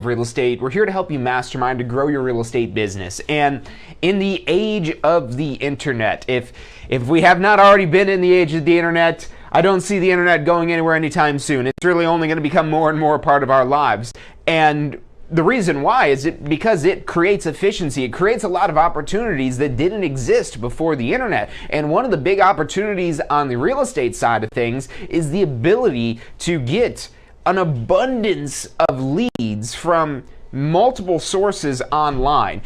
Real estate. We're here to help you mastermind to grow your real estate business. And in the age of the internet, if we have not already been in the age of the internet, I don't see the internet going anywhere anytime soon. It's really only going to become more and more a part of our lives. And the reason why is because it creates efficiency. It creates a lot of opportunities that didn't exist before the internet. And one of the big opportunities on the real estate side of things is the ability to get an abundance of leads from multiple sources online.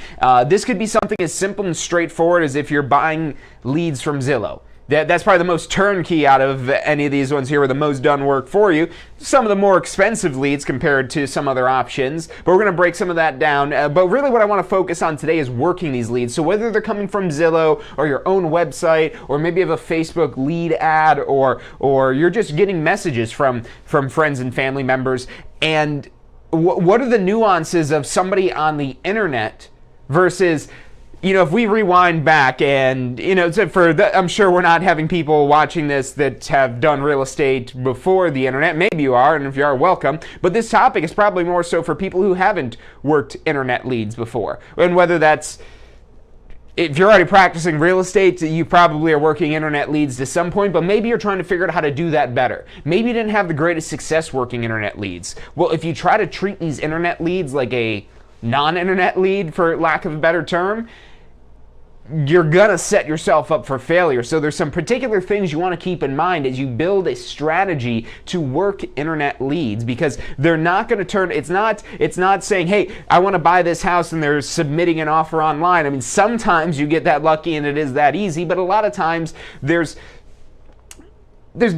This could be something as simple and straightforward as if you're buying leads from Zillow. That's probably the most turnkey out of any of these ones here, with the most done work for you. Some of the more expensive leads compared to some other options, but we're going to break some of that down. But really what I want to focus on today is working these leads. So whether they're coming from Zillow or your own website, or maybe you have a Facebook lead ad, or you're just getting messages from friends and family members, and what are the nuances of somebody on the internet versus, if we rewind back and, I'm sure we're not having people watching this that have done real estate before the internet. Maybe you are, and if you are, welcome. But this topic is probably more so for people who haven't worked internet leads before. And whether that's, if you're already practicing real estate, you probably are working internet leads to some point, but maybe you're trying to figure out how to do that better. Maybe you didn't have the greatest success working internet leads. Well, if you try to treat these internet leads like a non-internet lead, for lack of a better term, you're gonna set yourself up for failure. So there's some particular things you want to keep in mind as you build a strategy to work internet leads, because they're not going to turn, it's not saying, hey, I want to buy this house, and they're submitting an offer online. I mean, sometimes you get that lucky and it is that easy, but a lot of times there's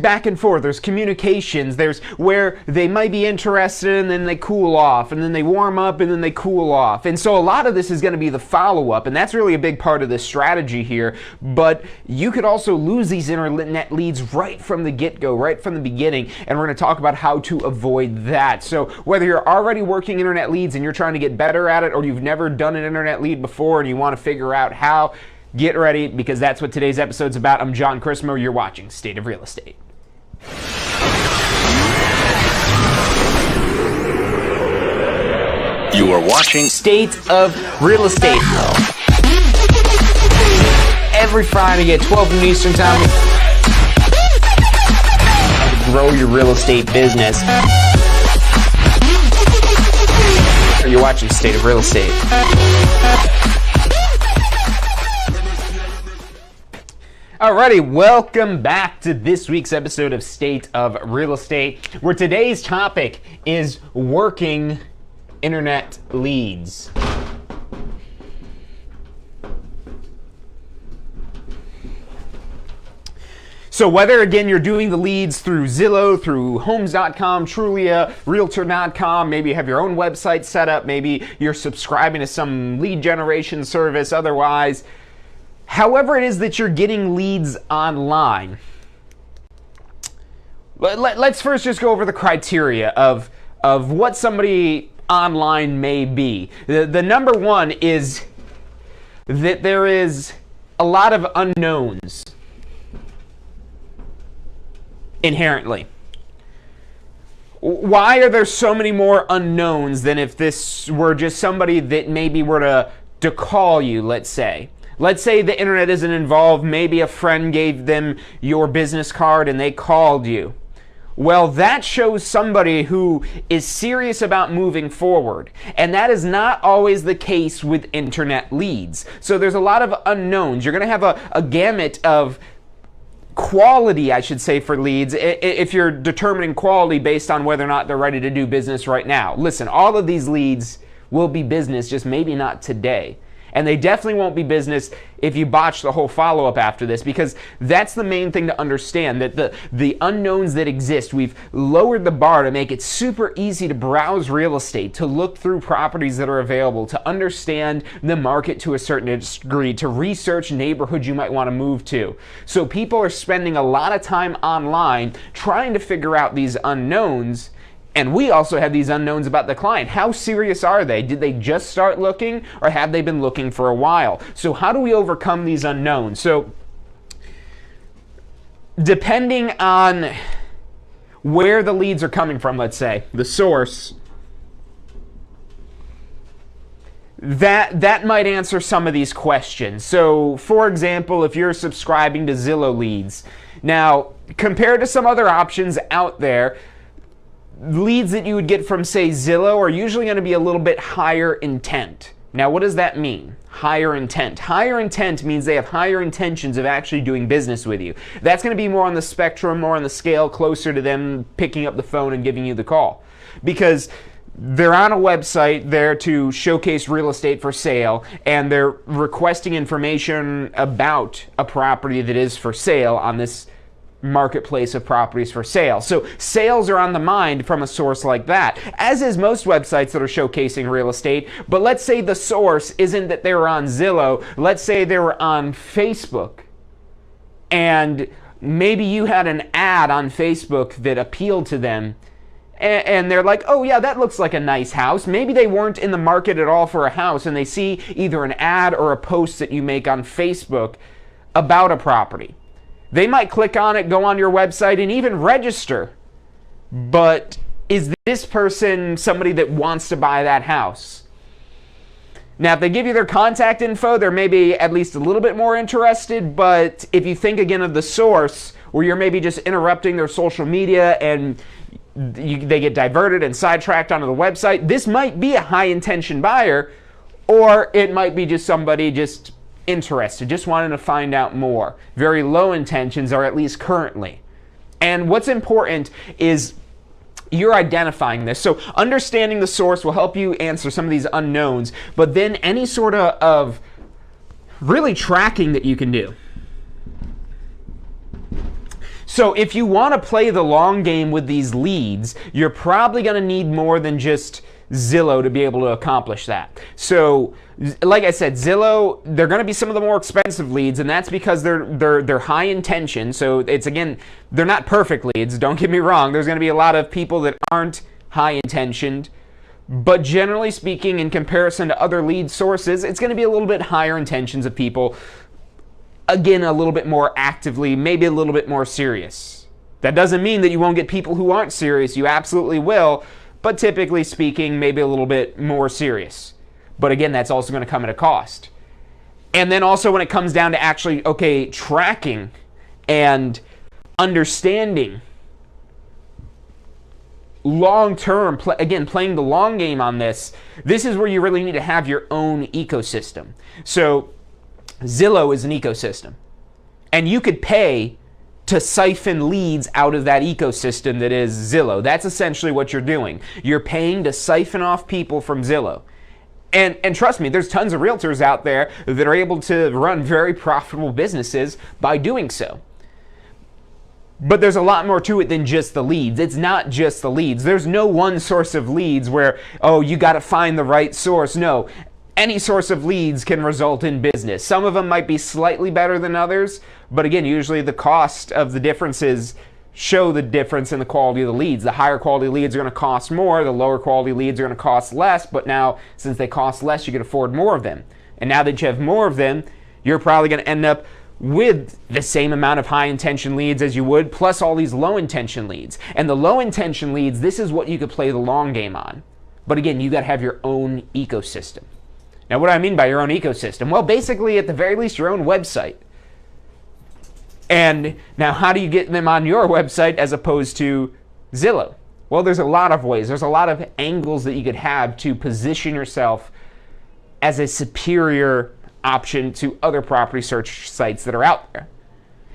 back and forth, there's communications, there's where they might be interested and then they cool off, and then they warm up and then they cool off. And so a lot of this is going to be the follow-up, and that's really a big part of this strategy here. But you could also lose these internet leads right from the get-go, right from the beginning, and we're going to talk about how to avoid that. So whether you're already working internet leads and you're trying to get better at it, or you've never done an internet lead before and you want to figure out how, get ready, because that's what today's episode's about. I'm John Chrismo. You're watching State of Real Estate. You are watching State of Real Estate. Every Friday at 12 noon Eastern Time. Grow your real estate business. You're watching State of Real Estate. Alrighty, welcome back to this week's episode of State of Real Estate, where today's topic is working internet leads. So whether, again, you're doing the leads through Zillow, through Homes.com, Trulia, Realtor.com, maybe you have your own website set up, maybe you're subscribing to some lead generation service, otherwise, however it is that you're getting leads online, let's first just go over the criteria of what somebody online may be. The number one is that there is a lot of unknowns inherently. Why are there so many more unknowns than if this were just somebody that maybe were to call you, let's say? Let's say the internet isn't involved. Maybe a friend gave them your business card and they called you. Well, that shows somebody who is serious about moving forward. And that is not always the case with internet leads. So there's a lot of unknowns. You're going to have a gamut of quality, I should say, for leads, if you're determining quality based on whether or not they're ready to do business right now. Listen, all of these leads will be business, just maybe not today. And they definitely won't be business if you botch the whole follow-up after this, because that's the main thing to understand, that the unknowns that exist, we've lowered the bar to make it super easy to browse real estate, to look through properties that are available, to understand the market to a certain degree, to research neighborhoods you might want to move to. So people are spending a lot of time online trying to figure out these unknowns. And we also have these unknowns about the client. How serious are they? Did they just start looking, or have they been looking for a while? So how do we overcome these unknowns? So depending on where the leads are coming from, let's say, the source, that might answer some of these questions. So, for example, if you're subscribing to Zillow leads, now compared to some other options out there, leads that you would get from, say, Zillow are usually going to be a little bit higher intent. Now, what does that mean? Higher intent. Higher intent means they have higher intentions of actually doing business with you. That's going to be more on the spectrum, more on the scale, closer to them picking up the phone and giving you the call. Because they're on a website there to showcase real estate for sale, and they're requesting information about a property that is for sale on this marketplace of properties for sale. So sales are on the mind from a source like that, as is most websites that are showcasing real estate. But let's say the source isn't that they were on Zillow. Let's say they were on Facebook, and maybe you had an ad on Facebook that appealed to them, and they're like, oh yeah, that looks like a nice house. Maybe they weren't in the market at all for a house, and they see either an ad or a post that you make on Facebook about a property. They might click on it, go on your website, and even register. But is this person somebody that wants to buy that house? Now, if they give you their contact info, they're maybe at least a little bit more interested. But if you think again of the source, where you're maybe just interrupting their social media and they get diverted and sidetracked onto the website, this might be a high-intention buyer, or it might be just somebody just interested, just wanting to find out more. Very low intentions, or at least currently. And what's important is you're identifying this. So understanding the source will help you answer some of these unknowns, but then any sort of really tracking that you can do. So if you want to play the long game with these leads, you're probably going to need more than just Zillow to be able to accomplish that. So like I said, Zillow, they're going to be some of the more expensive leads, and that's because they're high intention. So it's, again, they're not perfect leads, don't get me wrong. There's going to be a lot of people that aren't high intentioned, but generally speaking, in comparison to other lead sources, it's going to be a little bit higher intentions of people. Again, a little bit more actively, maybe a little bit more serious. That doesn't mean that you won't get people who aren't serious. You absolutely will, but typically speaking, maybe a little bit more serious. But again, that's also going to come at a cost. And then also when it comes down to actually, okay, tracking and understanding long-term, again, playing the long game on this, this is where you really need to have your own ecosystem. So Zillow is an ecosystem, and you could pay to siphon leads out of that ecosystem that is Zillow. That's essentially what you're doing. You're paying to siphon off people from Zillow. And trust me, there's tons of realtors out there that are able to run very profitable businesses by doing so. But there's a lot more to it than just the leads. It's not just the leads. There's no one source of leads where, oh, you got to find the right source. No. Any source of leads can result in business. Some of them might be slightly better than others, but again, usually the cost of the differences show the difference in the quality of the leads. The higher quality leads are going to cost more, the lower quality leads are going to cost less, but now, since they cost less, you can afford more of them. And now that you have more of them, you're probably going to end up with the same amount of high intention leads as you would, plus all these low intention leads. And the low intention leads, this is what you could play the long game on. But again, you got to have your own ecosystem. Now, what do I mean by your own ecosystem? Well, basically, at the very least, your own website. And now, how do you get them on your website as opposed to Zillow? Well, there's a lot of ways. There's a lot of angles that you could have to position yourself as a superior option to other property search sites that are out there.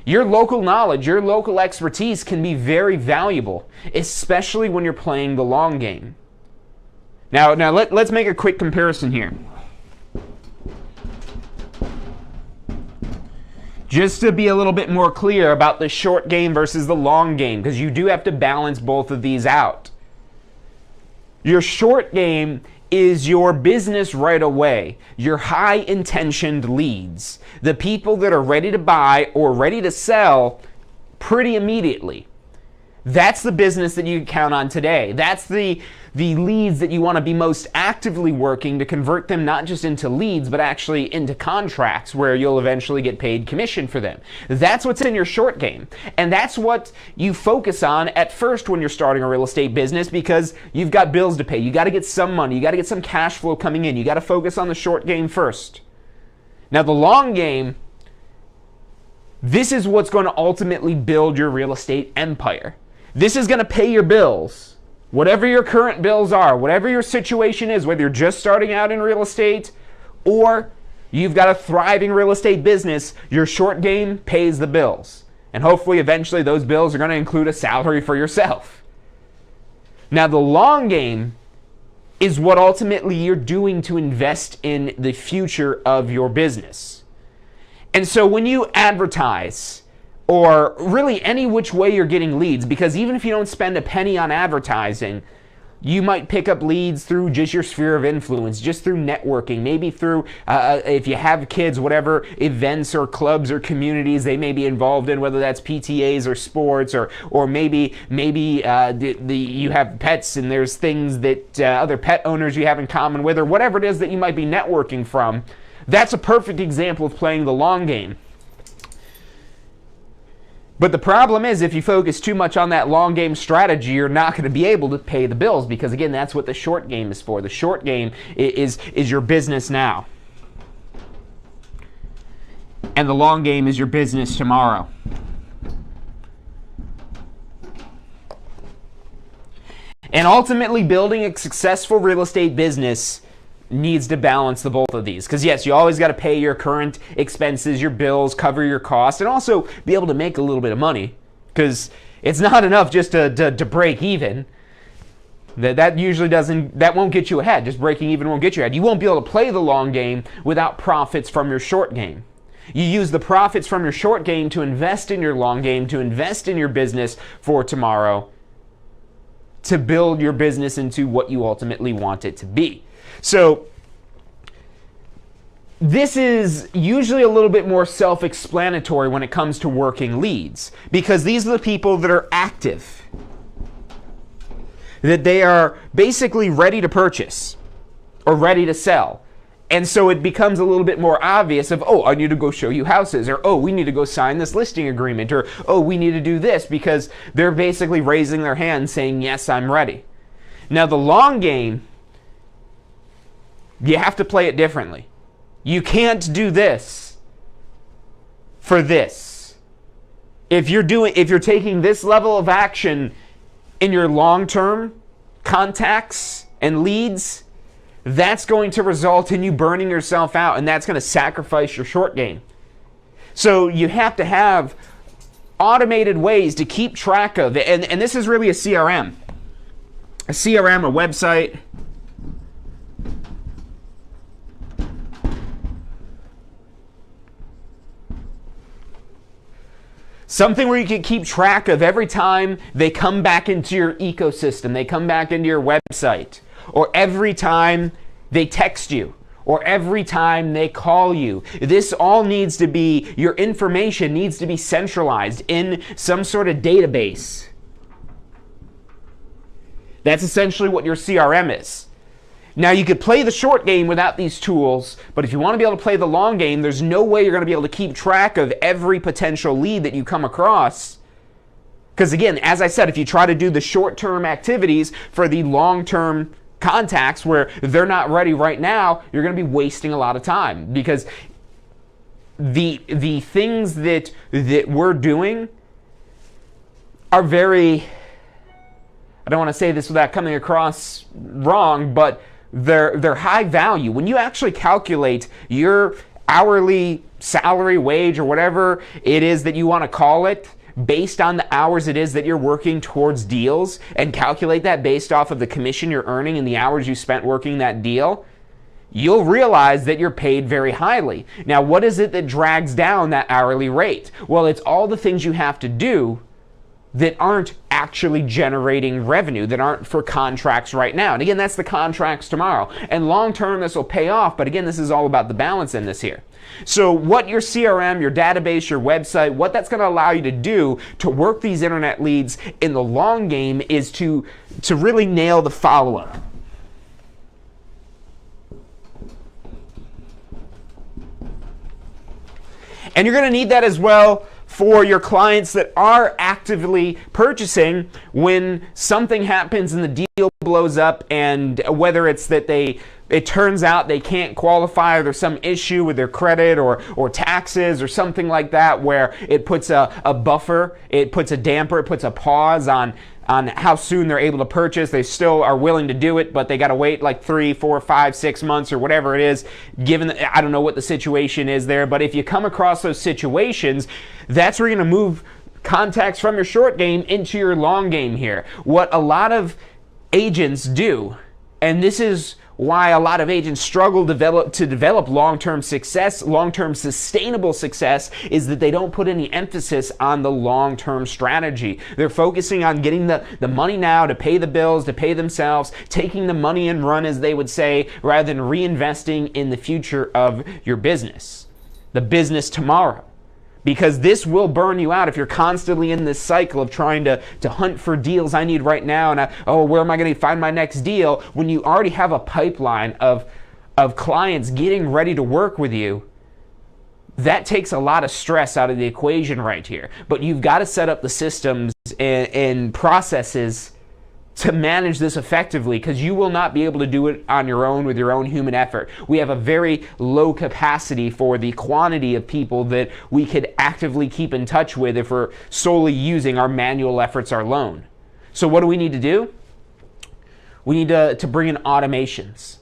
Your local knowledge, your local expertise can be very valuable, especially when you're playing the long game. Now let's make a quick comparison here. Just to be a little bit more clear about the short game versus the long game, because you do have to balance both of these out. Your short game is your business right away, your high-intentioned leads, the people that are ready to buy or ready to sell pretty immediately. That's the business that you can count on today. That's the leads that you want to be most actively working to convert them not just into leads, but actually into contracts where you'll eventually get paid commission for them. That's what's in your short game. And that's what you focus on at first when you're starting a real estate business, because you've got bills to pay. You got to get some money. You got to get some cash flow coming in. You got to focus on the short game first. Now, the long game, this is what's going to ultimately build your real estate empire. This is going to pay your bills. Whatever your current bills are, whatever your situation is, whether you're just starting out in real estate or you've got a thriving real estate business, your short game pays the bills. And hopefully eventually those bills are going to include a salary for yourself. Now, the long game is what ultimately you're doing to invest in the future of your business. And so when you advertise, or really any which way you're getting leads, because even if you don't spend a penny on advertising, you might pick up leads through just your sphere of influence, just through networking, maybe through, if you have kids, whatever events or clubs or communities they may be involved in, whether that's PTAs or sports, or maybe you have pets and there's things that other pet owners you have in common with, or whatever it is that you might be networking from. That's a perfect example of playing the long game. But the problem is, if you focus too much on that long game strategy, you're not going to be able to pay the bills, because again, that's what the short game is for. The short game is your business now. And the long game is your business tomorrow. And ultimately, building a successful real estate business needs to balance the both of these, because yes, you always got to pay your current expenses, your bills, cover your costs, and also be able to make a little bit of money, because it's not enough just to break even. That usually won't get you ahead. Just breaking even won't get you ahead. You won't be able to play the long game without profits from your short game. You use the profits from your short game to invest in your long game, to invest in your business for tomorrow, to build your business into what you ultimately want it to be. So this is usually a little bit more self-explanatory when it comes to working leads, because these are the people that are active, that they are basically ready to purchase or ready to sell. And so it becomes a little bit more obvious of, oh, I need to go show you houses, or oh, we need to go sign this listing agreement, or oh, we need to do this, because they're basically raising their hand saying, yes, I'm ready. Now, the long game, you have to play it differently. You can't do this for this. If you're taking this level of action in your long-term contacts and leads, that's going to result in you burning yourself out, and that's going to sacrifice your short game. So you have to have automated ways to keep track of it, and this is really a CRM. A CRM, a website. Something where you can keep track of every time they come back into your ecosystem, they come back into your website, or every time they text you, or every time they call you. This all needs to be, your information needs to be centralized in some sort of database. That's essentially what your CRM is. Now, you could play the short game without these tools, but if you want to be able to play the long game, there's no way you're going to be able to keep track of every potential lead that you come across. Because again, as I said, if you try to do the short-term activities for the long-term contacts where they're not ready right now, you're going to be wasting a lot of time, because the things that we're doing are very, I don't want to say this without coming across wrong, but they're high value. When you actually calculate your hourly salary, wage, or whatever it is that you want to call it, based on the hours it is that you're working towards deals, and calculate that based off of the commission you're earning and the hours you spent working that deal, you'll realize that you're paid very highly. Now, what is it that drags down that hourly rate? Well, it's all the things you have to do that aren't actually generating revenue, that aren't for contracts right now. And again, that's the contracts tomorrow. And long term, this will pay off. But again, this is all about the balance in this here. So what your CRM, your database, your website, what that's going to allow you to do to work these internet leads in the long game is to really nail the follow-up. And you're going to need that as well for your clients that are actively purchasing when something happens and the deal blows up, and whether it's that it turns out they can't qualify, or there's some issue with their credit or taxes or something like that, where it puts a buffer, it puts a damper, it puts a pause on how soon they're able to purchase. They still are willing to do it, but they got to wait like 3, 4, 5, 6 months or whatever it is, given I don't know what the situation is there. But if you come across those situations, that's where you're going to move contacts from your short game into your long game here. What a lot of agents do, and this is why a lot of agents struggle to develop long-term success, long-term sustainable success, is that they don't put any emphasis on the long-term strategy. They're focusing on getting the money now to pay the bills, to pay themselves, taking the money and run, as they would say, rather than reinvesting in the future of your business, the business tomorrow. Because this will burn you out if you're constantly in this cycle of trying to hunt for deals I need right now, and where am I going to find my next deal, when you already have a pipeline of clients getting ready to work with you. That takes a lot of stress out of the equation right here. But you've got to set up the systems and processes to manage this effectively, because you will not be able to do it on your own with your own human effort. We have a very low capacity for the quantity of people that we could actively keep in touch with if we're solely using our manual efforts alone. So what do we need to do? We need to bring in automations.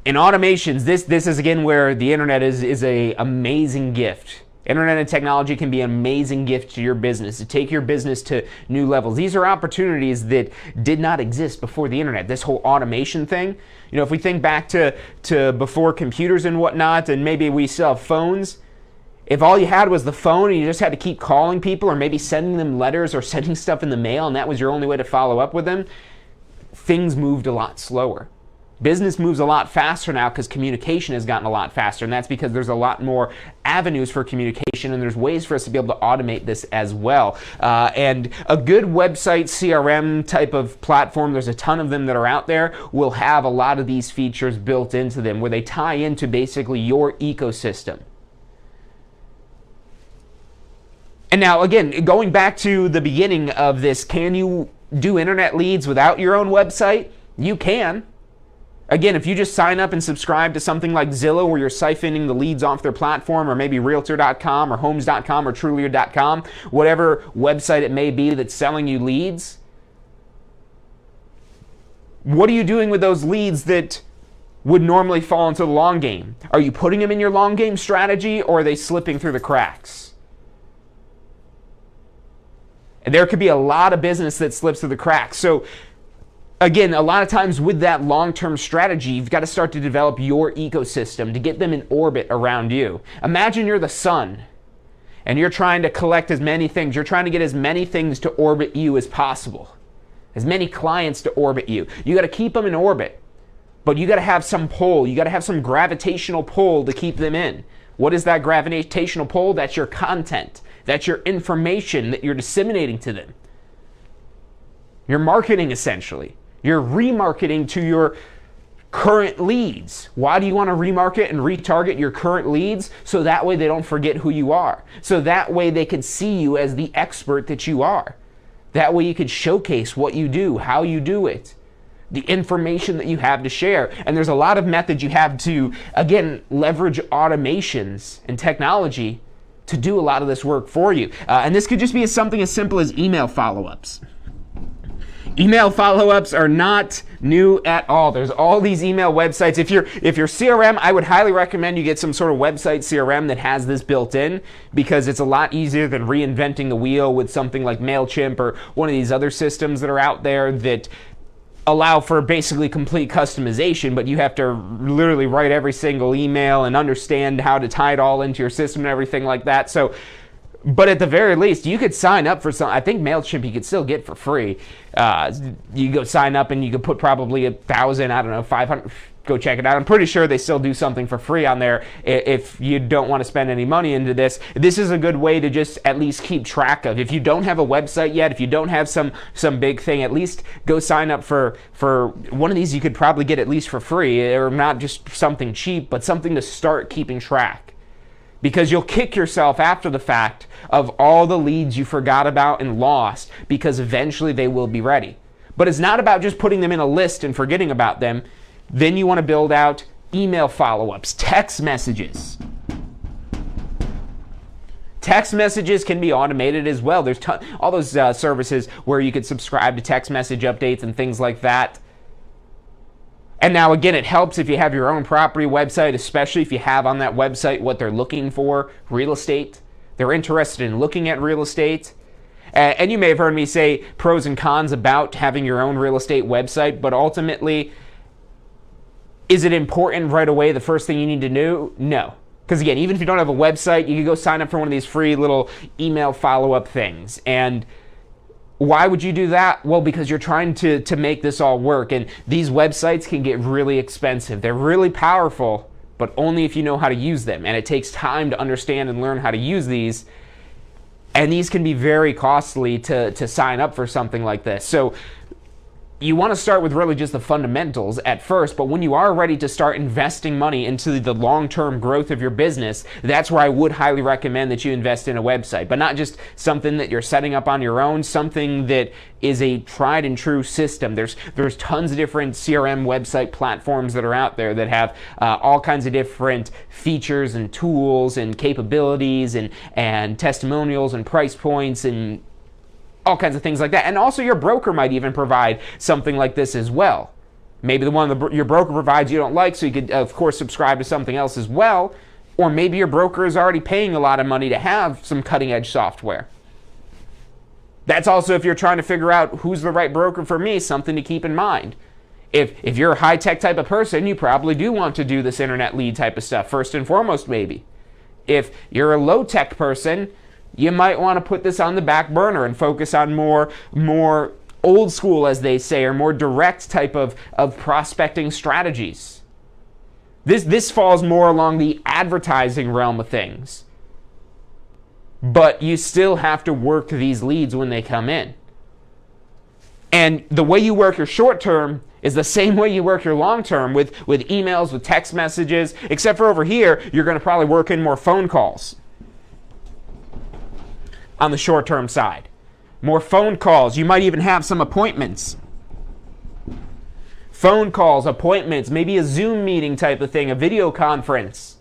In automations, this is again where the internet is a amazing gift. Internet and technology can be an amazing gift to your business, to take your business to new levels. These are opportunities that did not exist before the internet. This whole automation thing, you know, if we think back to before computers and whatnot, and maybe we still have phones, if all you had was the phone and you just had to keep calling people or maybe sending them letters or sending stuff in the mail, and that was your only way to follow up with them, things moved a lot slower. Business moves a lot faster now because communication has gotten a lot faster, and that's because there's a lot more avenues for communication, and there's ways for us to be able to automate this as well. And a good website CRM type of platform, there's a ton of them that are out there, will have a lot of these features built into them where they tie into basically your ecosystem. And now again, going back to the beginning of this, can you do internet leads without your own website? You can. Again, if you just sign up and subscribe to something like Zillow, where you're siphoning the leads off their platform, or maybe Realtor.com or Homes.com or Trulia.com, whatever website it may be that's selling you leads, what are you doing with those leads that would normally fall into the long game? Are you putting them in your long game strategy, or are they slipping through the cracks? And there could be a lot of business that slips through the cracks. So again, a lot of times with that long-term strategy, you've got to start to develop your ecosystem to get them in orbit around you. Imagine you're the sun and you're trying to collect as many things. You're trying to get as many things to orbit you as possible, as many clients to orbit you. You got to keep them in orbit, but you got to have some pull. You got to have some gravitational pull to keep them in. What is that gravitational pull? That's your content. That's your information that you're disseminating to them. Your marketing, essentially. You're remarketing to your current leads. Why do you want to remarket and retarget your current leads? So that way they don't forget who you are. So that way they can see you as the expert that you are. That way you can showcase what you do, how you do it, the information that you have to share. And there's a lot of methods you have to, again, leverage automations and technology to do a lot of this work for you. And this could just be something as simple as email follow-ups. Email follow-ups are not new at all. There's all these email websites. If you're CRM, I would highly recommend you get some sort of website CRM that has this built in, because it's a lot easier than reinventing the wheel with something like MailChimp or one of these other systems that are out there that allow for basically complete customization, but you have to literally write every single email and understand how to tie it all into your system and everything like that. So But at the very least, you could sign up for some. I think MailChimp you could still get for free. You go sign up and you could put probably 1,000, I don't know, 500. Go check it out. I'm pretty sure they still do something for free on there if you don't want to spend any money into this. This is a good way to just at least keep track of. If you don't have a website yet, if you don't have some big thing, at least go sign up for one of these. You could probably get at least for free, or not just something cheap, but something to start keeping track. Because you'll kick yourself after the fact of all the leads you forgot about and lost, because eventually they will be ready. But it's not about just putting them in a list and forgetting about them. Then you want to build out email follow-ups, text messages. Text messages can be automated as well. There's all those services where you could subscribe to text message updates and things like that. And now again, it helps if you have your own property website, especially if you have on that website what they're looking for, real estate. They're interested in looking at real estate. And you may have heard me say pros and cons about having your own real estate website, but ultimately, is it important right away, the first thing you need to do? No. Because again, even if you don't have a website, you can go sign up for one of these free little email follow-up things. And why would you do that? Well, because you're trying to make this all work. And these websites can get really expensive. They're really powerful, but only if you know how to use them. And it takes time to understand and learn how to use these. And these can be very costly to sign up for something like this. So you want to start with really just the fundamentals at first, but when you are ready to start investing money into the long-term growth of your business, that's where I would highly recommend that you invest in a website, but not just something that you're setting up on your own, something that is a tried and true system. There's tons of different CRM website platforms that are out there that have all kinds of different features and tools and capabilities and testimonials and price points and all kinds of things like that. And also your broker might even provide something like this as well. Maybe the one your broker provides you don't like, so you could, of course, subscribe to something else as well. Or maybe your broker is already paying a lot of money to have some cutting-edge software. That's also, if you're trying to figure out who's the right broker for me, something to keep in mind. If you're a high-tech type of person, you probably do want to do this internet lead type of stuff, first and foremost, maybe. If you're a low-tech person, you might want to put this on the back burner and focus on more old school, as they say, or more direct type of prospecting strategies. This falls more along the advertising realm of things. But you still have to work these leads when they come in. And the way you work your short term is the same way you work your long term with emails, with text messages, except for over here, you're going to probably work in more phone calls. On the short-term side. More phone calls. You might even have some appointments. Phone calls, appointments, maybe a Zoom meeting type of thing, a video conference.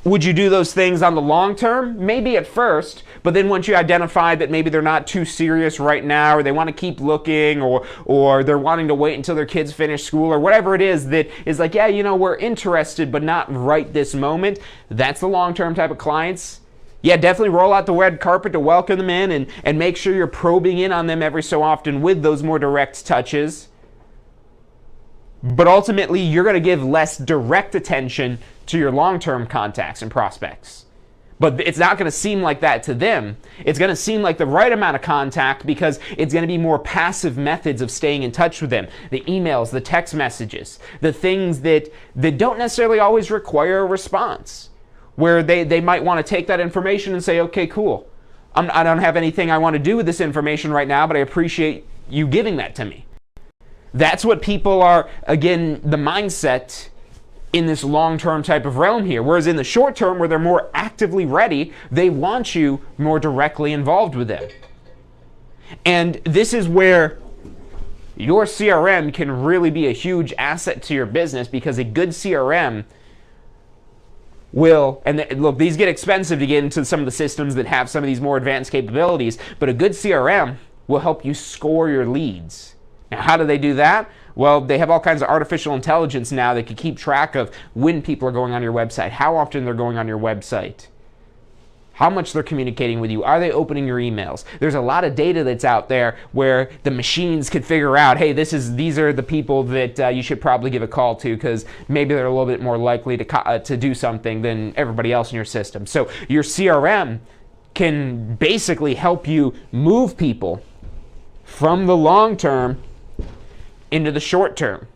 Would you do those things on the long term? Maybe at first, but then once you identify that maybe they're not too serious right now, or they want to keep looking, or they're wanting to wait until their kids finish school, or whatever it is that is like, yeah, you know, we're interested, but not right this moment. That's the long-term type of clients. Yeah, definitely roll out the red carpet to welcome them in and make sure you're probing in on them every so often with those more direct touches. But ultimately, you're going to give less direct attention to your long-term contacts and prospects. But it's not going to seem like that to them. It's going to seem like the right amount of contact because it's going to be more passive methods of staying in touch with them. The emails, the text messages, the things that don't necessarily always require a response. Where they might want to take that information and say, okay, cool. I don't have anything I want to do with this information right now, but I appreciate you giving that to me. That's what people are, again, the mindset in this long-term type of realm here. Whereas in the short term, where they're more actively ready, they want you more directly involved with them. And this is where your CRM can really be a huge asset to your business, because a good CRM will, and look, these get expensive to get into some of the systems that have some of these more advanced capabilities, but a good CRM will help you score your leads. Now, how do they do that? Well, they have all kinds of artificial intelligence now that can keep track of when people are going on your website, how often they're going on your website, how much they're communicating with you, are they opening your emails? There's a lot of data that's out there where the machines could figure out, hey, these are the people that you should probably give a call to, because maybe they're a little bit more likely to do something than everybody else in your system. So your CRM can basically help you move people from the long term into the short term.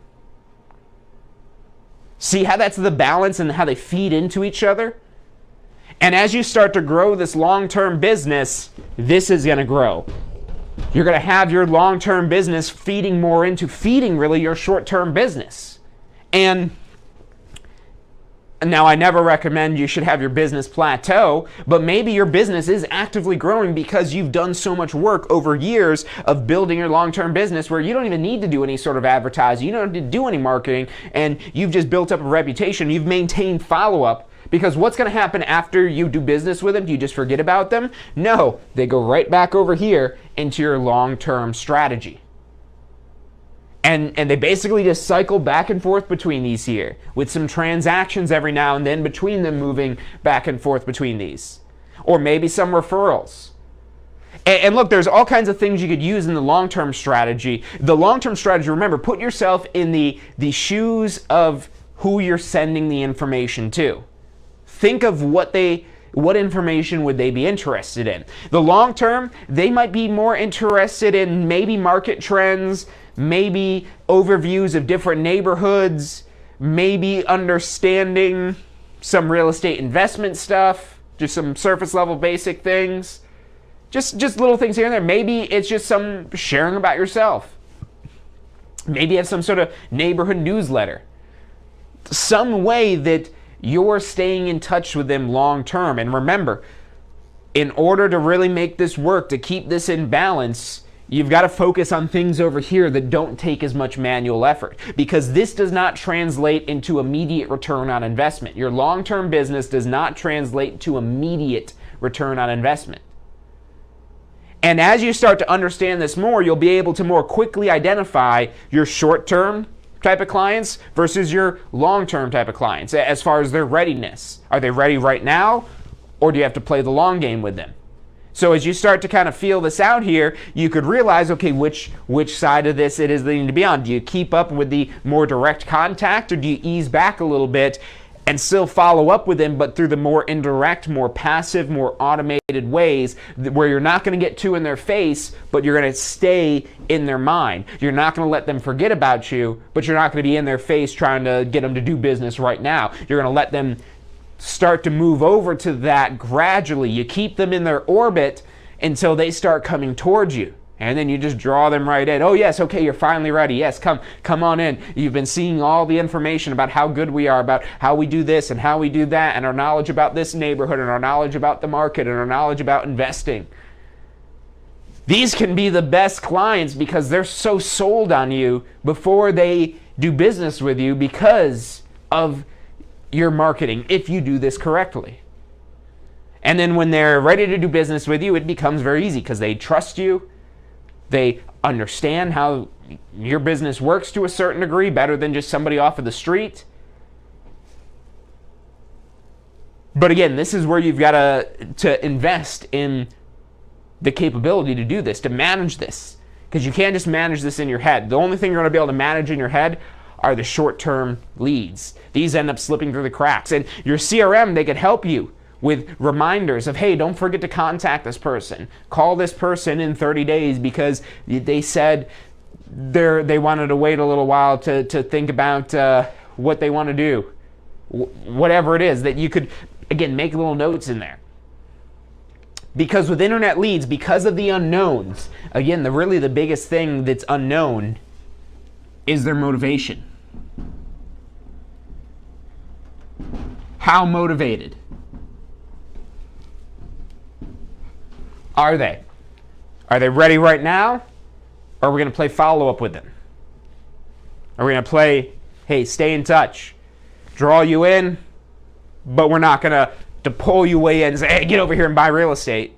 See how that's the balance and how they feed into each other? And as you start to grow this long-term business, this is going to grow. You're going to have your long-term business feeding really your short-term business. And now, I never recommend you should have your business plateau, but maybe your business is actively growing because you've done so much work over years of building your long-term business where you don't even need to do any sort of advertising, you don't need to do any marketing, and you've just built up a reputation, you've maintained follow-up. Because what's going to happen after you do business with them? Do you just forget about them? No, they go right back over here into your long-term strategy. And they basically just cycle back and forth between these here, with some transactions every now and then between them moving back and forth between these. Or maybe some referrals. And look, there's all kinds of things you could use in the long-term strategy. The long-term strategy, remember, put yourself in the shoes of who you're sending the information to. Think of what information would they be interested in. The long term, they might be more interested in maybe market trends, maybe overviews of different neighborhoods, maybe understanding some real estate investment stuff, just some surface level basic things, just little things here and there. Maybe it's just some sharing about yourself. Maybe you have some sort of neighborhood newsletter. Some way that you're staying in touch with them long term. And remember, in order to really make this work, to keep this in balance, you've got to focus on things over here that don't take as much manual effort, because this does not translate into immediate return on investment. Your long-term business does not translate to immediate return on investment. And as you start to understand this more, you'll be able to more quickly identify your short-term type of clients versus your long-term type of clients as far as their readiness. Are they ready right now, or do you have to play the long game with them? So as you start to kind of feel this out here, you could realize, okay, which side of this it is they need to be on. Do you keep up with the more direct contact, or do you ease back a little bit and still follow up with them, but through the more indirect, more passive, more automated ways where you're not going to get too in their face, but you're going to stay in their mind. You're not going to let them forget about you, but you're not going to be in their face trying to get them to do business right now. You're going to let them start to move over to that gradually. You keep them in their orbit until they start coming towards you. And then you just draw them right in. Oh yes, okay, you're finally ready. Yes, come on in. You've been seeing all the information about how good we are, about how we do this and how we do that, and our knowledge about this neighborhood, and our knowledge about the market, and our knowledge about investing. These can be the best clients because they're so sold on you before they do business with you because of your marketing, if you do this correctly. And then when they're ready to do business with you, it becomes very easy because they trust you. They understand how your business works to a certain degree, better than just somebody off of the street. But again, this is where you've got to invest in the capability to do this, to manage this. Because you can't just manage this in your head. The only thing you're going to be able to manage in your head are the short-term leads. These end up slipping through the cracks. And your CRM, they could help you with reminders of, hey, don't forget to contact this person. Call this person in 30 days because they said they wanted to wait a little while to think about what they want to do. Whatever it is, that you could, again, make little notes in there. Because with internet leads, because of the unknowns, again, really the biggest thing that's unknown is their motivation. How motivated are they? Are they ready right now? Or are we going to play follow-up with them? Are we going to play, hey, stay in touch, draw you in, but we're not going to pull you way in and say, hey, get over here and buy real estate.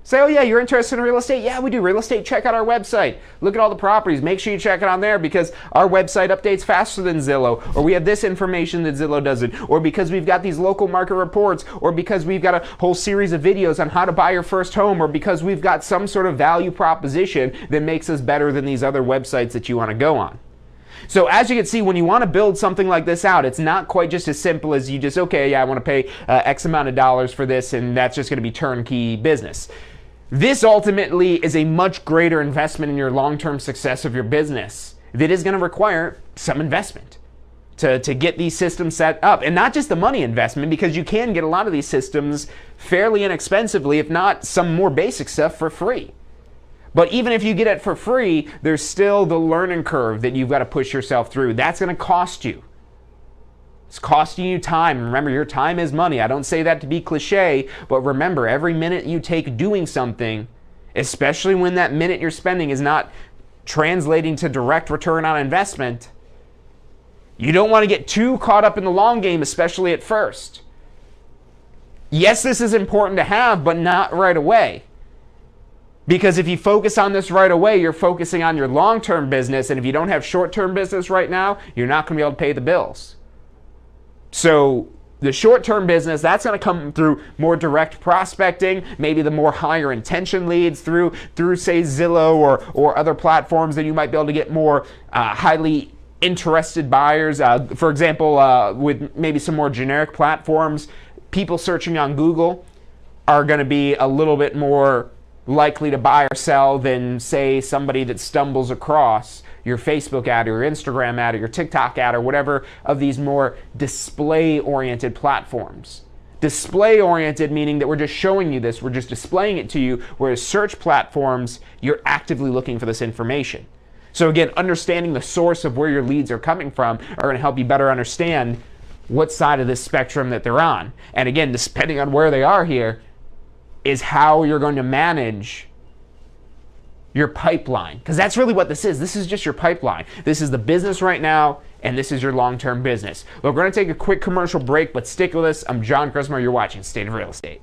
Say, oh yeah, you're interested in real estate? Yeah, we do real estate. Check out our website. Look at all the properties. Make sure you check it on there because our website updates faster than Zillow, or we have this information that Zillow doesn't, or because we've got these local market reports, or because we've got a whole series of videos on how to buy your first home, or because we've got some sort of value proposition that makes us better than these other websites that you want to go on. So as you can see, when you want to build something like this out, it's not quite just as simple as you just, okay, yeah, I want to pay X amount of dollars for this, and that's just going to be turnkey business. This ultimately is a much greater investment in your long-term success of your business that is going to require some investment to get these systems set up. And not just the money investment, because you can get a lot of these systems fairly inexpensively, if not some more basic stuff for free. But even if you get it for free, there's still the learning curve that you've got to push yourself through. That's going to cost you. It's costing you time. Remember, your time is money. I don't say that to be cliche, but remember, every minute you take doing something, especially when that minute you're spending is not translating to direct return on investment, you don't want to get too caught up in the long game, especially at first. Yes, this is important to have, but not right away. Because if you focus on this right away, you're focusing on your long-term business, and if you don't have short-term business right now, you're not going to be able to pay the bills. So the short-term business, that's going to come through more direct prospecting, maybe the more higher intention leads through say Zillow or other platforms that you might be able to get more highly interested buyers. For example, with maybe some more generic platforms, people searching on Google are going to be a little bit more likely to buy or sell than, say, somebody that stumbles across your Facebook ad or your Instagram ad or your TikTok ad or whatever of these more display-oriented platforms. Display-oriented meaning that we're just showing you this, we're just displaying it to you, whereas search platforms, you're actively looking for this information. So again, understanding the source of where your leads are coming from are going to help you better understand what side of this spectrum that they're on. And again, depending on where they are here, is how you're going to manage your pipeline. Because that's really what this is. This is just your pipeline. This is the business right now, and this is your long-term business. Well, we're going to take a quick commercial break, but stick with us. I'm John Christmer. You're watching State of Real Estate.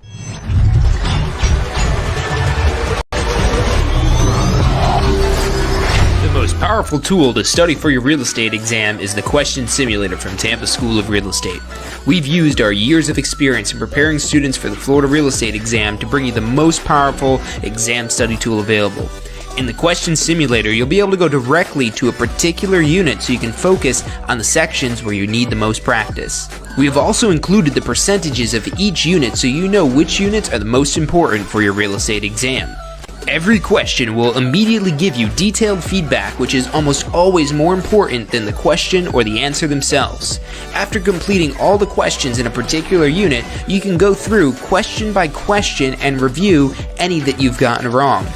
The most powerful tool to study for your real estate exam is the Question Simulator from Tampa School of Real Estate. We've used our years of experience in preparing students for the Florida real estate exam to bring you the most powerful exam study tool available. In the Question Simulator, you'll be able to go directly to a particular unit so you can focus on the sections where you need the most practice. We have also included the percentages of each unit so you know which units are the most important for your real estate exam. Every question will immediately give you detailed feedback, which is almost always more important than the question or the answer themselves. After completing all the questions in a particular unit, you can go through question by question and review any that you've gotten wrong.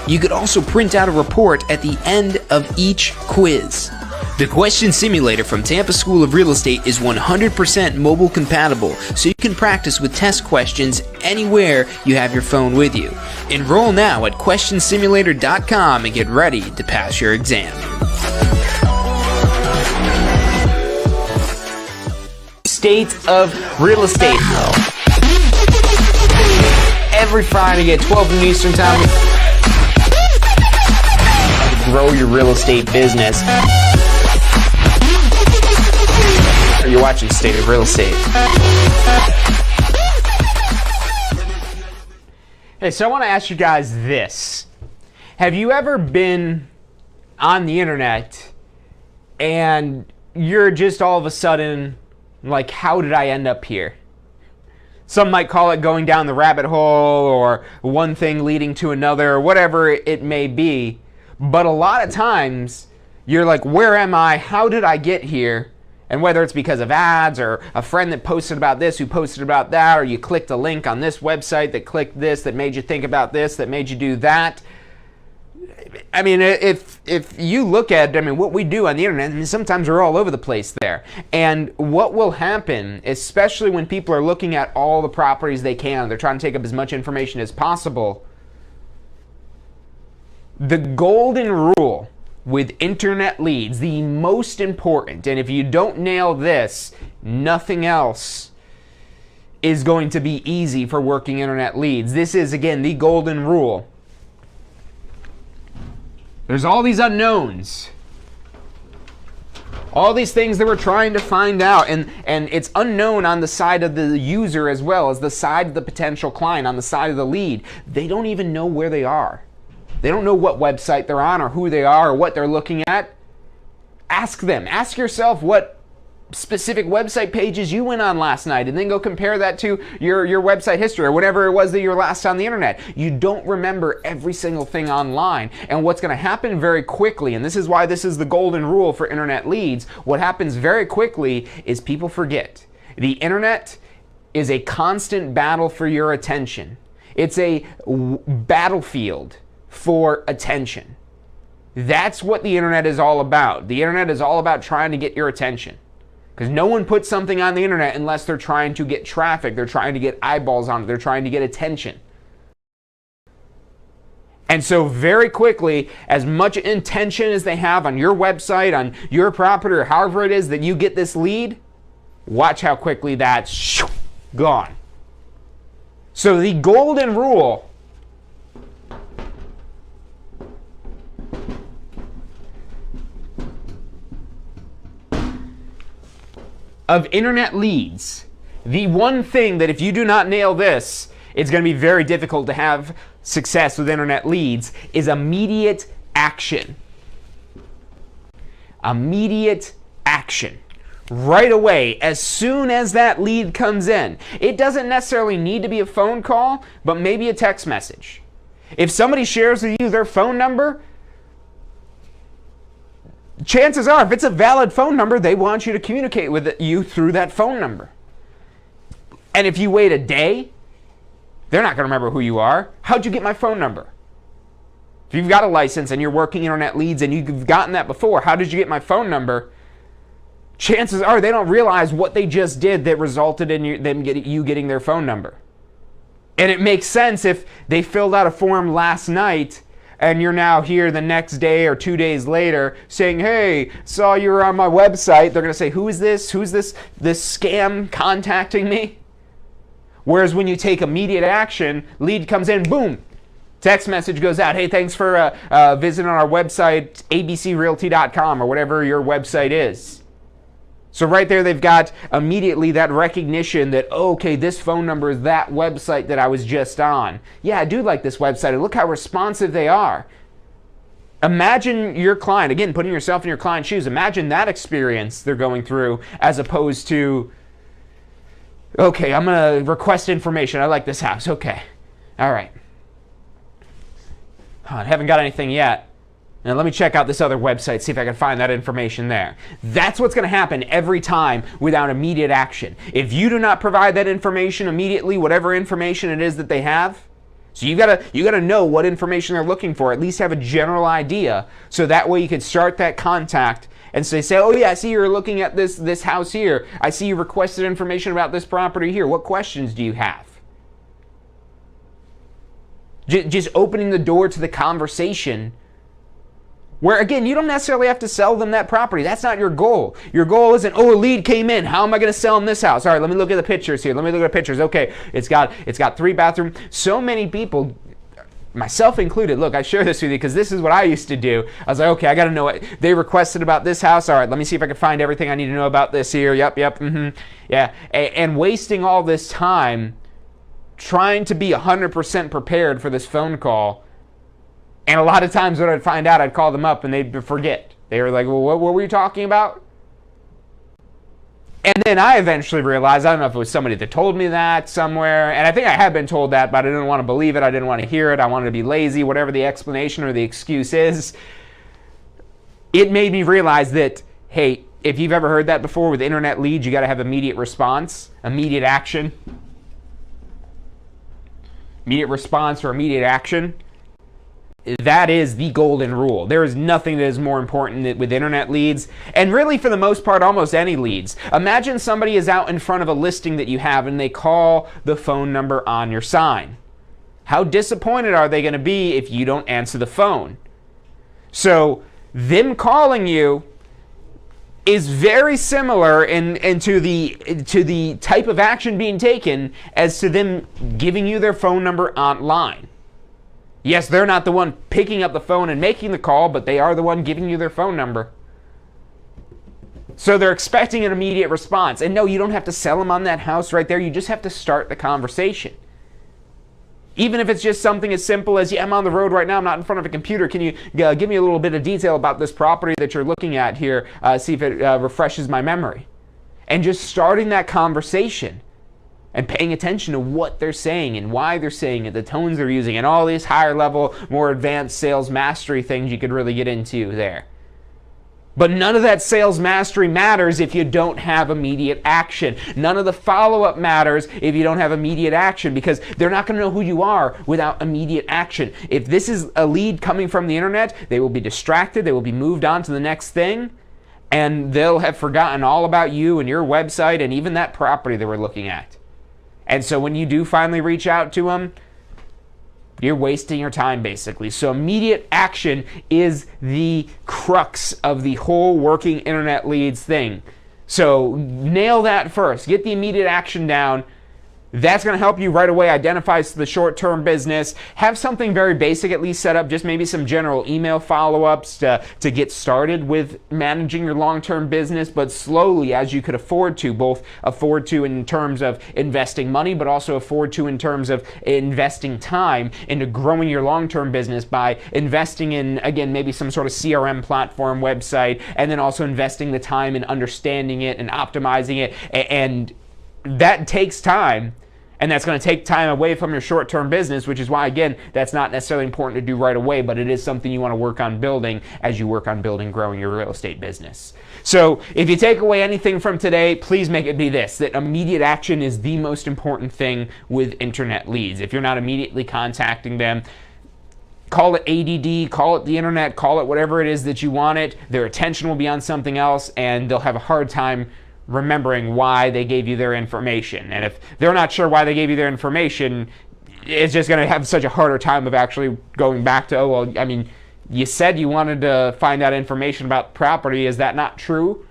You could also print out a report at the end of each quiz. The Question Simulator from Tampa School of Real Estate is 100% mobile compatible, so you can practice with test questions anywhere you have your phone with you. Enroll now at questionsimulator.com and get ready to pass your exam. State of Real Estate. Every Friday at 12 noon Eastern Time. Grow your real estate business. You're watching State of Real Estate. Hey, so I want to ask you guys this. Have you ever been on the internet and you're just all of a sudden like, how did I end up here? Some might call it going down the rabbit hole or one thing leading to another or whatever it may be. But a lot of times you're like, where am I? How did I get here? And whether it's because of ads or a friend that posted about this who posted about that, or you clicked a link on this website that clicked this, that made you think about this, that made you do that. I mean, if you look at, what we do on the internet, sometimes we're all over the place there. And what will happen, especially when people are looking at all the properties they can, they're trying to take up as much information as possible. The golden rule with internet leads, the most important, and if you don't nail this, nothing else is going to be easy for working internet leads. This is, again, the golden rule. There's all these unknowns. All these things that we're trying to find out, and it's unknown on the side of the user as well as the side of the potential client, on the side of the lead. They don't even know where they are. They don't know what website they're on or who they are or what they're looking at. Ask them. Ask yourself what specific website pages you went on last night, and then go compare that to your website history or whatever it was that you were last on the internet. You don't remember every single thing online, and what's going to happen very quickly, and this is why this is the golden rule for internet leads, what happens very quickly is people forget. The internet is a constant battle for your attention. It's a battlefield for attention. That's what the internet is all about. The internet is all about trying to get your attention. Because no one puts something on the internet unless they're trying to get traffic, they're trying to get eyeballs on it, they're trying to get attention. And so very quickly, as much intention as they have on your website, on your property, or however it is that you get this lead, watch how quickly that's gone. So the golden rule of internet leads, the one thing that if you do not nail this, it's going to be very difficult to have success with internet leads, is immediate action. Immediate action. Right away, as soon as that lead comes in. It doesn't necessarily need to be a phone call, but maybe a text message. If somebody shares with you their phone number, chances are, if it's a valid phone number, they want you to communicate with you through that phone number. And if you wait a day, they're not going to remember who you are. How'd you get my phone number? If you've got a license and you're working internet leads and you've gotten that before, how did you get my phone number? Chances are they don't realize what they just did that resulted in you getting their phone number. And it makes sense if they filled out a form last night and you're now here the next day or 2 days later saying, hey, saw you were on my website. They're going to say, who is this? Who's this scam contacting me? Whereas when you take immediate action, lead comes in, boom, text message goes out. Hey, thanks for visiting our website, abcrealty.com or whatever your website is. So right there, they've got immediately that recognition that, oh, okay, this phone number is that website that I was just on. Yeah, I do like this website. And look how responsive they are. Imagine your client, again, putting yourself in your client's shoes. Imagine that experience they're going through as opposed to, okay, I'm going to request information. I like this house. Okay. All right. I haven't got anything yet. Now let me check out this other website, see if I can find that information there. That's what's going to happen every time without immediate action. If you do not provide that information immediately, whatever information it is that they have, so you gotta know what information they're looking for, at least have a general idea, so that way you can start that contact and say, oh yeah, I see you're looking at this house here. I see you requested information about this property here. What questions do you have? Just opening the door to the conversation. Where, again, you don't necessarily have to sell them that property. That's not your goal. Your goal isn't, oh, a lead came in. How am I going to sell them this house? All right, let me look at the pictures here. Let me look at the pictures. Okay, it's got 3 bathrooms. So many people, myself included, look, I share this with you because this is what I used to do. I was like, okay, I got to know what they requested about this house. All right, let me see if I can find everything I need to know about this here. Yep, yeah. And wasting all this time trying to be 100% prepared for this phone call. And a lot of times when I'd find out, I'd call them up and they'd forget. They were like, well, what were you talking about? And then I eventually realized, I don't know if it was somebody that told me that somewhere, and I think I had been told that, but I didn't want to believe it, I didn't want to hear it, I wanted to be lazy, whatever the explanation or the excuse is. It made me realize that, hey, if you've ever heard that before with internet leads, you got to have immediate response, immediate action. Immediate response or immediate action. That is the golden rule. There is nothing that is more important with internet leads, and really for the most part, almost any leads. Imagine somebody is out in front of a listing that you have and they call the phone number on your sign. How disappointed are they going to be if you don't answer the phone? So them calling you is very similar to the type of action being taken as to them giving you their phone number online. Yes, they're not the one picking up the phone and making the call, but they are the one giving you their phone number. So they're expecting an immediate response. And no, you don't have to sell them on that house right there. You just have to start the conversation. Even if it's just something as simple as, yeah, I'm on the road right now, I'm not in front of a computer, can you give me a little bit of detail about this property that you're looking at here, see if it refreshes my memory. And just starting that conversation and paying attention to what they're saying and why they're saying it, the tones they're using, and all these higher level, more advanced sales mastery things you could really get into there. But none of that sales mastery matters if you don't have immediate action. None of the follow-up matters if you don't have immediate action, because they're not going to know who you are without immediate action. If this is a lead coming from the internet, they will be distracted, they will be moved on to the next thing, and they'll have forgotten all about you and your website and even that property they were looking at. And so when you do finally reach out to them, you're wasting your time, basically. So immediate action is the crux of the whole working internet leads thing. So nail that first. Get the immediate action down. That's going to help you right away identify the short-term business. Have something very basic at least set up, just maybe some general email follow-ups to get started with managing your long-term business, but slowly as you could afford to, both afford to in terms of investing money, but also afford to in terms of investing time into growing your long-term business by investing in, again, maybe some sort of CRM platform website, and then also investing the time in understanding it and optimizing it. And that takes time, and that's going to take time away from your short-term business, which is why, again, that's not necessarily important to do right away, but it is something you want to work on building as you work on growing your real estate business. So if you take away anything from today, please make it be this, that immediate action is the most important thing with internet leads. If you're not immediately contacting them, call it ADD, call it the internet, call it whatever it is that you want it, their attention will be on something else, and they'll have a hard time remembering why they gave you their information. And if they're not sure why they gave you their information, it's just going to have such a harder time of actually going back to, oh, well, I mean, you said you wanted to find out information about property. Is that not true?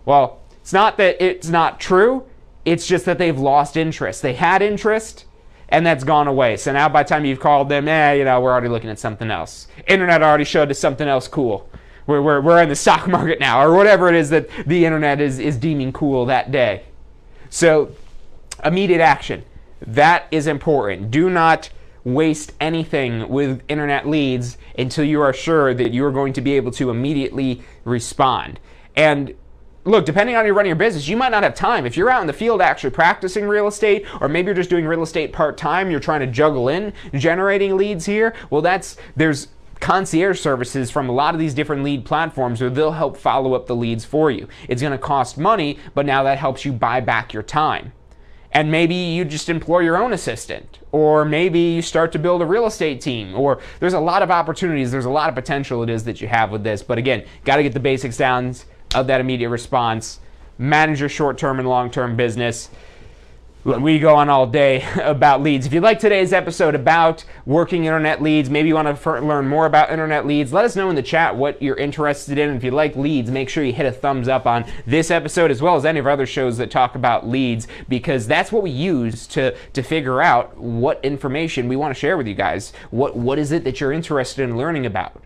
Well, it's not that it's not true. It's just that they've lost interest. They had interest, and that's gone away. So now by the time you've called them, we're already looking at something else. Internet already showed us something else cool. We're in the stock market now, or whatever it is that the internet is deeming cool that day. So immediate action, that is important. Do not waste anything with internet leads until you are sure that you're going to be able to immediately respond. And look, depending on how you're running your business, you might not have time. If you're out in the field actually practicing real estate, or maybe you're just doing real estate part-time, you're trying to juggle in generating leads here, well, there's concierge services from a lot of these different lead platforms where they'll help follow up the leads for you. It's going to cost money, but now that helps you buy back your time. And maybe you just employ your own assistant, or maybe you start to build a real estate team, or there's a lot of opportunities, there's a lot of potential it is that you have with this. But again, got to get the basics down of that immediate response, manage your short-term and long-term business. We go on all day about leads. If you like today's episode about working internet leads, maybe you want to learn more about internet leads, let us know in the chat what you're interested in. If you like leads, make sure you hit a thumbs up on this episode as well as any of our other shows that talk about leads, because that's what we use to figure out what information we want to share with you guys. What is it that you're interested in learning about?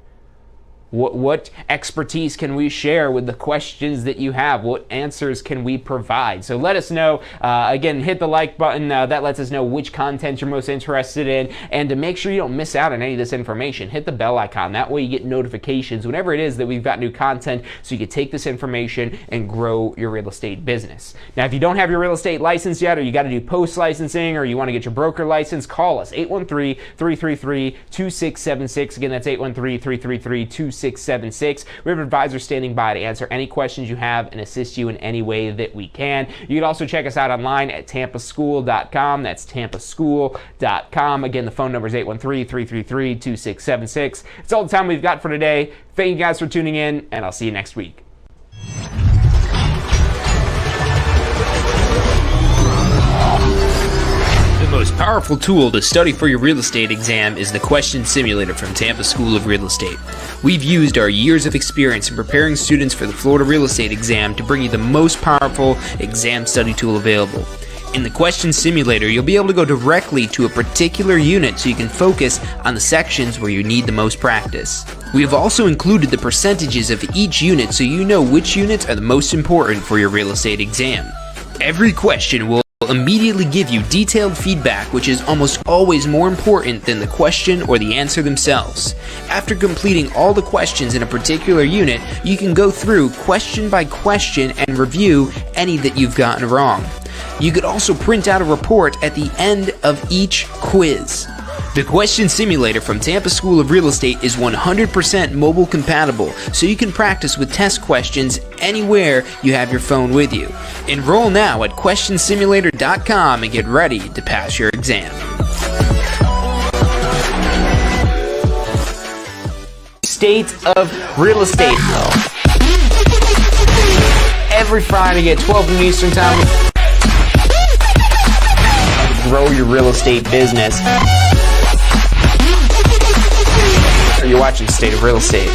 What expertise can we share with the questions that you have? What answers can we provide? So let us know. Again, hit the like button. That lets us know which content you're most interested in. And to make sure you don't miss out on any of this information, hit the bell icon. That way you get notifications whenever it is that we've got new content, so you can take this information and grow your real estate business. Now, if you don't have your real estate license yet, or you got to do post-licensing, or you want to get your broker license, call us, 813-333-2676. Again, that's 813-333-2676. We have an advisor standing by to answer any questions you have and assist you in any way that we can. You can also check us out online at tampaschool.com. That's tampaschool.com. Again, the phone number is 813-333-2676. It's all the time we've got for today. Thank you guys for tuning in, and I'll see you next week. The most powerful tool to study for your real estate exam is the Question Simulator from Tampa School of Real Estate. We've used our years of experience in preparing students for the Florida Real Estate exam to bring you the most powerful exam study tool available. In the Question Simulator, you'll be able to go directly to a particular unit so you can focus on the sections where you need the most practice. We have also included the percentages of each unit so you know which units are the most important for your real estate exam. Every question will will immediately give you detailed feedback, which is almost always more important than the question or the answer themselves. After completing all the questions in a particular unit, you can go through question by question and review any that you've gotten wrong. You could also print out a report at the end of each quiz. The Question Simulator from Tampa School of Real Estate is 100% mobile compatible, so you can practice with test questions anywhere you have your phone with you. Enroll now at questionsimulator.com and get ready to pass your exam. State of Real Estate. Every Friday at 12 noon Eastern Time. Grow your real estate business. You're watching State of Real Estate.